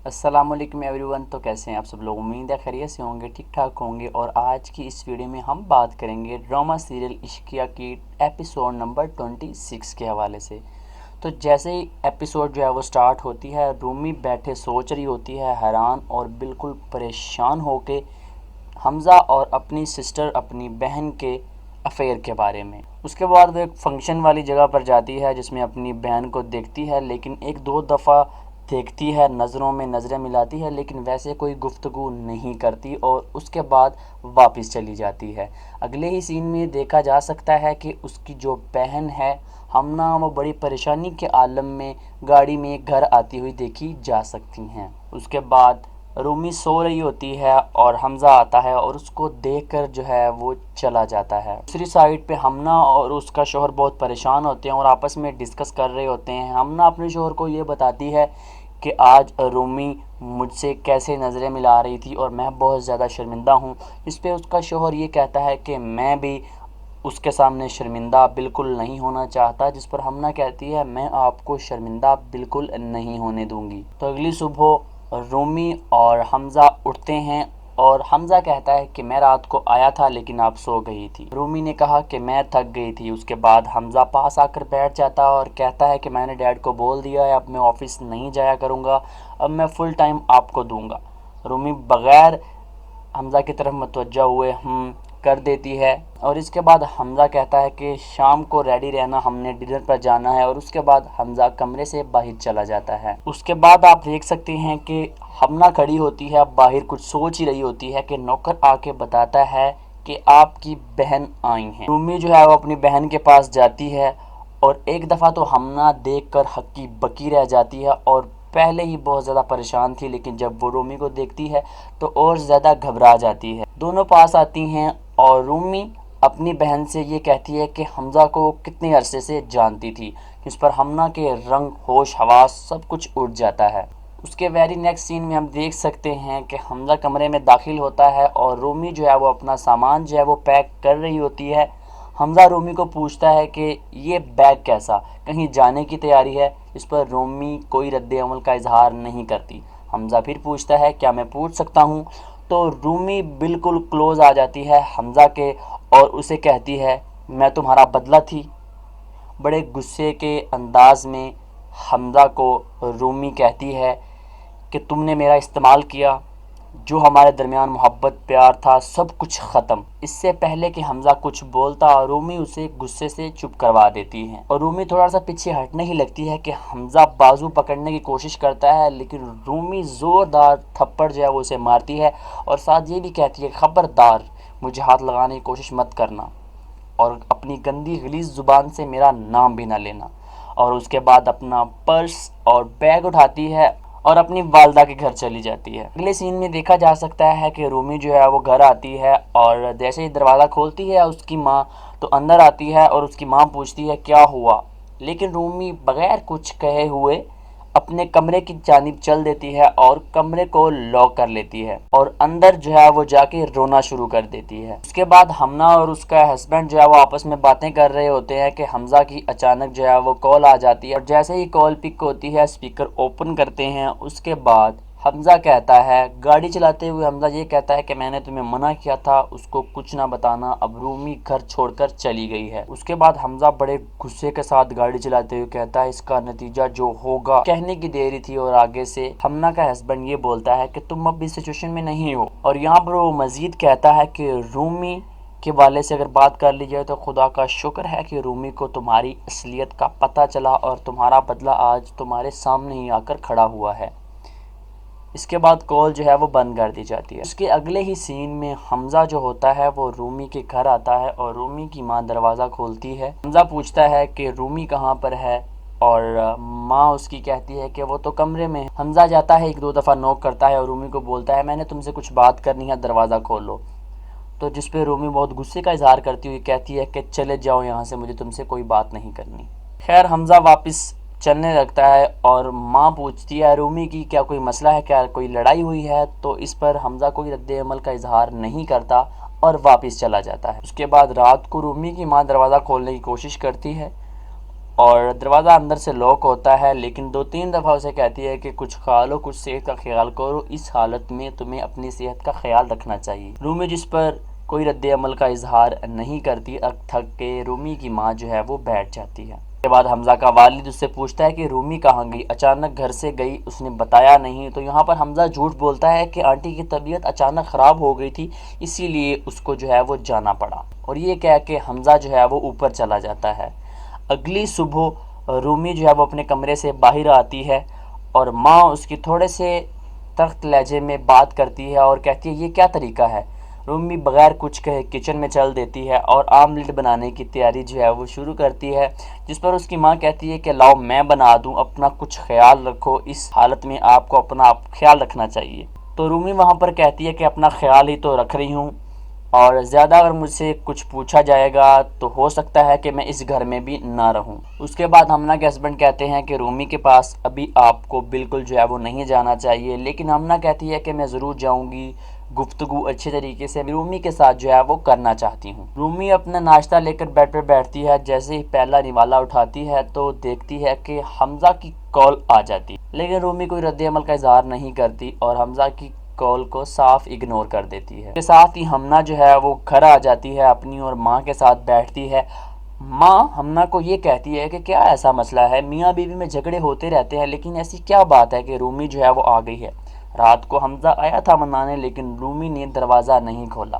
अस्सलाम वालेकुम एवरीवन। तो कैसे हैं आप सब लोग? उम्मीद है खैरियत से होंगे, ठीक ठाक होंगे। और आज की इस वीडियो में हम बात करेंगे ड्रामा सीरियल इश्किया की एपिसोड नंबर 26 के हवाले से। तो जैसे ही एपिसोड जो है वो स्टार्ट होती है, रूमी बैठे सोच रही होती है हैरान और बिल्कुल परेशान होके हमज़ा और अपनी सिस्टर, अपनी बहन के अफेयर के बारे में। उसके बाद वो एक फंक्शन वाली जगह पर जाती है जिसमें अपनी बहन को देखती है, लेकिन एक दो दफ़ा देखती है, नज़रों में नज़रें मिलाती है, लेकिन वैसे कोई गुफ्तगू नहीं करती और उसके बाद वापस चली जाती है। अगले ही सीन में देखा जा सकता है कि उसकी जो बहन है हमना, वो बड़ी परेशानी के आलम में गाड़ी में घर आती हुई देखी जा सकती हैं। उसके बाद रूमी सो रही होती है और हमज़ा आता है और उसको देखकर जो है वो चला जाता है। दूसरी साइड पे हमना और उसका शोहर बहुत परेशान होते हैं और आपस में डिस्कस कर रहे होते हैं। हमना अपने शोहर को ये बताती है कि आज रूमी मुझसे कैसे नज़रें मिला रही थी और मैं बहुत ज़्यादा शर्मिंदा हूँ। इस पे उसका शोहर ये कहता है कि मैं भी उसके सामने शर्मिंदा बिल्कुल नहीं होना चाहता, जिस पर हमना कहती है मैं आपको शर्मिंदा बिल्कुल नहीं होने दूंगी। तो अगली सुबह रूमी और हमज़ा उठते हैं और हमज़ा कहता है कि मैं रात को आया था लेकिन आप सो गई थी। रूमी ने कहा कि मैं थक गई थी। उसके बाद हमज़ा पास आकर बैठ जाता है और कहता है कि मैंने डैड को बोल दिया है, अब मैं ऑफिस नहीं जाया करूँगा, अब मैं फुल टाइम आपको दूंगा। रूमी बग़ैर हमज़ा की तरफ मुतवज्जा हुए कर देती है और इसके बाद हमज़ा कहता है कि शाम को रेडी रहना, हमने डिनर पर जाना है। और उसके बाद हमज़ा कमरे से बाहर चला जाता है। उसके बाद आप देख सकते हैं कि हमना खड़ी होती है, बाहर कुछ सोच ही रही होती है कि नौकर आके बताता है कि आपकी बहन आई हैं। रूमी जो है वो अपनी बहन के पास जाती है और एक दफ़ा तो हमना देखकर हक्की बकी रह जाती है और पहले ही बहुत ज़्यादा परेशान थी, लेकिन जब वो रूमी को देखती है तो और ज़्यादा घबरा जाती है। दोनों पास आती हैं और रूमी अपनी बहन से ये कहती है कि हमज़ा को कितने अरसे से जानती थी, इस पर हमना के रंग, होश, हवास सब कुछ उड़ जाता है। उसके वेरी नेक्स्ट सीन में हम देख सकते हैं कि हमज़ा कमरे में दाखिल होता है और रूमी जो है वो अपना सामान जो है वो पैक कर रही होती है। हमज़ा रूमी को पूछता है कि ये बैग कैसा, कहीं जाने की तैयारी है? इस पर रूमी कोई रद्द अमल का इजहार नहीं करती। हमज़ा फिर पूछता है क्या मैं पूछ सकता हूँ? तो रूमी बिल्कुल क्लोज आ जाती है हमज़ा के और उसे कहती है मैं तुम्हारा बदला थी। बड़े गुस्से के अंदाज में हमज़ा को रूमी कहती है कि तुमने मेरा इस्तेमाल किया, जो हमारे दरमियान मोहब्बत प्यार था सब कुछ ख़त्म। इससे पहले कि हमज़ा कुछ बोलता, रूमी उसे गुस्से से चुप करवा देती है और रूमी थोड़ा सा पीछे हटने ही लगती है कि हमज़ा बाजू पकड़ने की कोशिश करता है, लेकिन रूमी ज़ोरदार थप्पड़ जो है वो उसे मारती है और साथ ये भी कहती है खबरदार मुझे हाथ लगाने की कोशिश मत करना और अपनी गंदी गलीज़ ज़ुबान से मेरा नाम भी ना लेना। और उसके बाद अपना पर्स और बैग उठाती है और अपनी वालदा के घर चली जाती है। अगले सीन में देखा जा सकता है कि रूमी जो है वो घर आती है और जैसे ही दरवाज़ा खोलती है उसकी माँ तो अंदर आती है और उसकी माँ पूछती है क्या हुआ, लेकिन रूमी बग़ैर कुछ कहे हुए अपने कमरे की जानिब चल देती है और कमरे को लॉक कर लेती है और अंदर जो है वो जाके रोना शुरू कर देती है। उसके बाद हमना और उसका हस्बैंड जो है वो आपस में बातें कर रहे होते हैं कि हमज़ा की अचानक जो है वो कॉल आ जाती है और जैसे ही कॉल पिक होती है स्पीकर ओपन करते हैं। उसके बाद हमज़ा कहता है, गाड़ी चलाते हुए हमज़ा ये कहता है कि मैंने तुम्हें मना किया था उसको कुछ ना बताना, अब रूमी घर छोड़कर चली गई है। उसके बाद हमज़ा बड़े गुस्से के साथ गाड़ी चलाते हुए कहता है इसका नतीजा जो होगा, कहने की देरी थी और आगे से हमना का हस्बैंड ये बोलता है कि तुम अब इस सिचुएशन में नहीं हो। और यहाँ पर वो मज़ीद कहता है कि रूमी के वाले से अगर बात कर ली जाए तो खुदा का शुक्र है कि रूमी को तुम्हारी असलियत का पता चला और तुम्हारा बदला आज तुम्हारे सामने ही आकर खड़ा हुआ है। इसके बाद कॉल जो है वो बंद कर दी जाती है। उसके अगले ही सीन में हमज़ा जो होता है वो रूमी के घर आता है और रूमी की माँ दरवाज़ा खोलती है। हमज़ा पूछता है कि रूमी कहाँ पर है और माँ उसकी कहती है कि वो तो कमरे में। हमज़ा जाता है, एक दो दफ़ा नॉक करता है और रूमी को बोलता है मैंने तुमसे कुछ बात करनी है, दरवाज़ा खोलो। तो जिस पे रूमी बहुत गुस्से का इजहार करती हुई कहती है कि चले जाओ यहाँ से, मुझे तुमसे कोई बात नहीं करनी। खैर हमज़ा वापस चलने लगता है और माँ पूछती है रूमी की क्या कोई मसला है, क्या कोई लड़ाई हुई है? तो इस पर हमज़ा कोई रद्द अमल का इजहार नहीं करता और वापस चला जाता है। उसके बाद रात को रूमी की माँ दरवाज़ा खोलने की कोशिश करती है اور دروازہ اندر سے لاک ہوتا ہے، لیکن 2-3 دفعہ اسے کہتی ہے کہ کچھ کھا لو، کچھ صحت کا خیال کرو، اس حالت میں تمہیں اپنی صحت کا خیال رکھنا چاہیے۔ رومی جس پر کوئی رد عمل کا اظہار نہیں کرتی، تھک کے رومی کی ماں جو ہے وہ بیٹھ جاتی ہے۔ اس کے بعد حمزہ کا والد اس سے پوچھتا ہے کہ رومی کہاں گئی، اچانک گھر سے گئی، اس نے بتایا نہیں۔ تو یہاں پر حمزہ جھوٹ بولتا ہے کہ آنٹی کی طبیعت اچانک خراب ہو گئی تھی، اسی لیے اس کو جو ہے وہ جانا پڑا، اور یہ کہہ کے حمزہ جو ہے وہ اوپر چلا جاتا ہے۔ اگلی صبح رومی جو ہے وہ اپنے کمرے سے باہر آتی ہے اور ماں اس کی تھوڑے سے تخت لہجے میں بات کرتی ہے اور کہتی ہے یہ کیا طریقہ ہے۔ رومی بغیر کچھ کہے کچن میں چل دیتی ہے اور آملیٹ بنانے کی تیاری جو ہے وہ شروع کرتی ہے، جس پر اس کی ماں کہتی ہے کہ لاؤ میں بنا دوں، اپنا کچھ خیال رکھو، اس حالت میں آپ کو اپنا خیال رکھنا چاہیے۔ تو رومی وہاں پر کہتی ہے کہ اپنا خیال ہی تو رکھ رہی ہوں، اور زیادہ اگر مجھ سے کچھ پوچھا جائے گا تو ہو سکتا ہے کہ میں اس گھر میں بھی نہ رہوں۔ اس کے بعد ہمنا کے ہسبینڈ کہتے ہیں کہ رومی کے پاس ابھی آپ کو بالکل جو ہے وہ نہیں جانا چاہیے، لیکن ہمنا کہتی ہے کہ میں ضرور جاؤں گی، گفتگو اچھے طریقے سے رومی کے ساتھ جو ہے وہ کرنا چاہتی ہوں۔ رومی اپنا ناشتہ لے کر بیڈ پر بیٹھتی ہے، جیسے ہی پہلا نوالا اٹھاتی ہے تو دیکھتی ہے کہ حمزہ کی کال آ جاتی، لیکن رومی کوئی رد عمل کا اظہار نہیں کرتی اور حمزہ کی کال کو صاف اگنور کر دیتی ہے۔ اس کے ساتھ ہی ہمنا جو ہے وہ گھر آ جاتی ہے اپنی اور ماں کے ساتھ بیٹھتی ہے۔ ماں ہمنا کو یہ کہتی ہے کہ کیا ایسا مسئلہ ہے، میاں بیوی میں جھگڑے ہوتے رہتے ہیں، لیکن ایسی کیا بات ہے کہ رومی جو ہے وہ آ گئی ہے۔ رات کو حمزہ آیا تھا منانے، لیکن رومی نے دروازہ نہیں کھولا،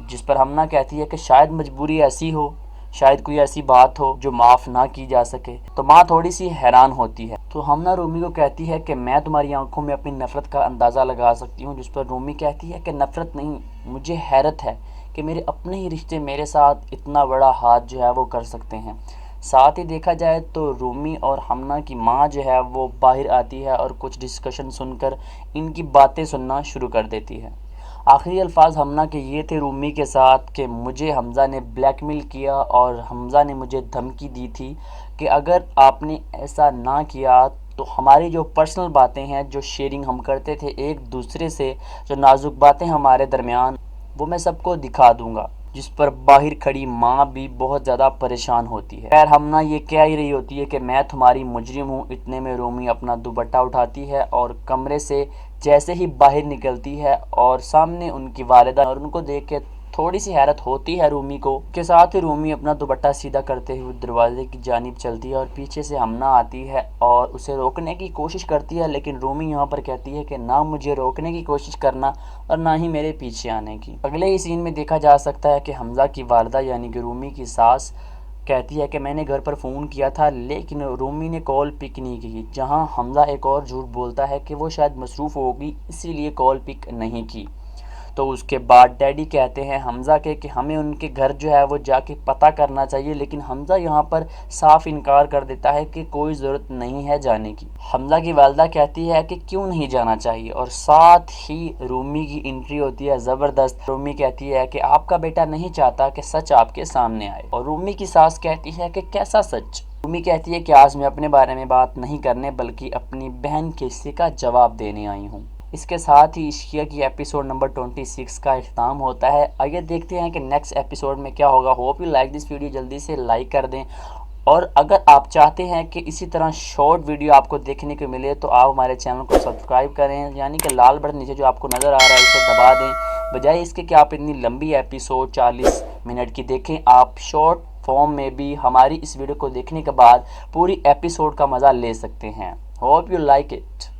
جس پر ہمنا کہتی ہے کہ شاید مجبوری ایسی ہو، شاید کوئی ایسی بات ہو جو معاف نہ کی جا سکے۔ تو ماں تھوڑی سی حیران ہوتی ہے، تو ہمنا رومی کو کہتی ہے کہ میں تمہاری آنکھوں میں اپنی نفرت کا اندازہ لگا سکتی ہوں، جس پر رومی کہتی ہے کہ نفرت نہیں، مجھے حیرت ہے کہ میرے اپنے ہی رشتے میرے ساتھ اتنا بڑا ہاتھ جو ہے وہ کر سکتے ہیں۔ ساتھ ہی دیکھا جائے تو رومی اور ہمنا کی ماں جو ہے وہ باہر آتی ہے اور کچھ ڈسکشن سن کر ان کی باتیں سننا شروع کر دیتی ہے۔ آخری الفاظ ہمنا کے یہ تھے رومی کے ساتھ کہ مجھے حمزہ نے بلیک میل کیا اور حمزہ نے مجھے دھمکی دی تھی کہ اگر آپ نے ایسا نہ کیا تو ہماری جو پرسنل باتیں ہیں، جو شیئرنگ ہم کرتے تھے ایک دوسرے سے، جو نازک باتیں ہمارے درمیان، وہ میں سب کو دکھا دوں گا، جس پر باہر کھڑی ماں بھی بہت زیادہ پریشان ہوتی ہے۔ خیر ہمنا یہ کہہ ہی رہی ہوتی ہے کہ میں تمہاری مجرم ہوں، اتنے میں رومی اپنا دوپٹہ اٹھاتی ہے اور کمرے سے جیسے ہی باہر نکلتی ہے اور سامنے ان کی والدہ، اور ان کو دیکھ کے تھوڑی سی حیرت ہوتی ہے رومی کو۔ کے ساتھ ہی رومی اپنا دوپٹہ سیدھا کرتے ہوئے دروازے کی جانب چلتی ہے اور پیچھے سے ہمنا آتی ہے اور اسے روکنے کی کوشش کرتی ہے، لیکن رومی یہاں پر کہتی ہے کہ نہ مجھے روکنے کی کوشش کرنا اور نہ ہی میرے پیچھے آنے کی۔ اگلے ہی سین میں دیکھا جا سکتا ہے کہ حمزہ کی والدہ یعنی کہ رومی کی ساس کہتی ہے کہ میں نے گھر پر فون کیا تھا لیکن رومی نے کال پک نہیں کی، جہاں حمزہ ایک اور جھوٹ بولتا ہے کہ وہ شاید مصروف ہوگی اسی لیے کال پک نہیں کی۔ تو اس کے بعد ڈیڈی کہتے ہیں حمزہ کے کہ ہمیں ان کے گھر جو ہے وہ جا کے پتہ کرنا چاہیے، لیکن حمزہ یہاں پر صاف انکار کر دیتا ہے کہ کوئی ضرورت نہیں ہے جانے کی۔ حمزہ کی والدہ کہتی ہے کہ کیوں نہیں جانا چاہیے، اور ساتھ ہی رومی کی انٹری ہوتی ہے زبردست۔ رومی کہتی ہے کہ آپ کا بیٹا نہیں چاہتا کہ سچ آپ کے سامنے آئے، اور رومی کی ساس کہتی ہے کہ کیسا سچ؟ رومی کہتی ہے کہ آج میں اپنے بارے میں بات نہیں کرنے بلکہ اپنی بہن کے حصے کا جواب دینے آئی ہوں۔ اس کے ساتھ ہی عشقیہ کی ایپیسوڈ نمبر 26 کا اختتام ہوتا ہے۔ آئیے دیکھتے ہیں کہ نیکسٹ ایپیسوڈ میں کیا ہوگا۔ Hope you like this video, جلدی سے لائک کر دیں، اور اگر آپ چاہتے ہیں کہ اسی طرح شارٹ ویڈیو آپ کو دیکھنے کو ملے تو آپ ہمارے چینل کو سبسکرائب کریں، یعنی کہ لال بٹن نیچے جو آپ کو نظر آ رہا ہے اسے دبا دیں، بجائے اس کے کہ آپ اتنی لمبی ایپیسوڈ 40 منٹ کی دیکھیں۔ آپ شارٹ فارم میں بھی ہماری اس ویڈیو کو دیکھنے کے بعد پوری ایپیسوڈ کا مزہ لے سکتے ہیں۔ Hope you like it.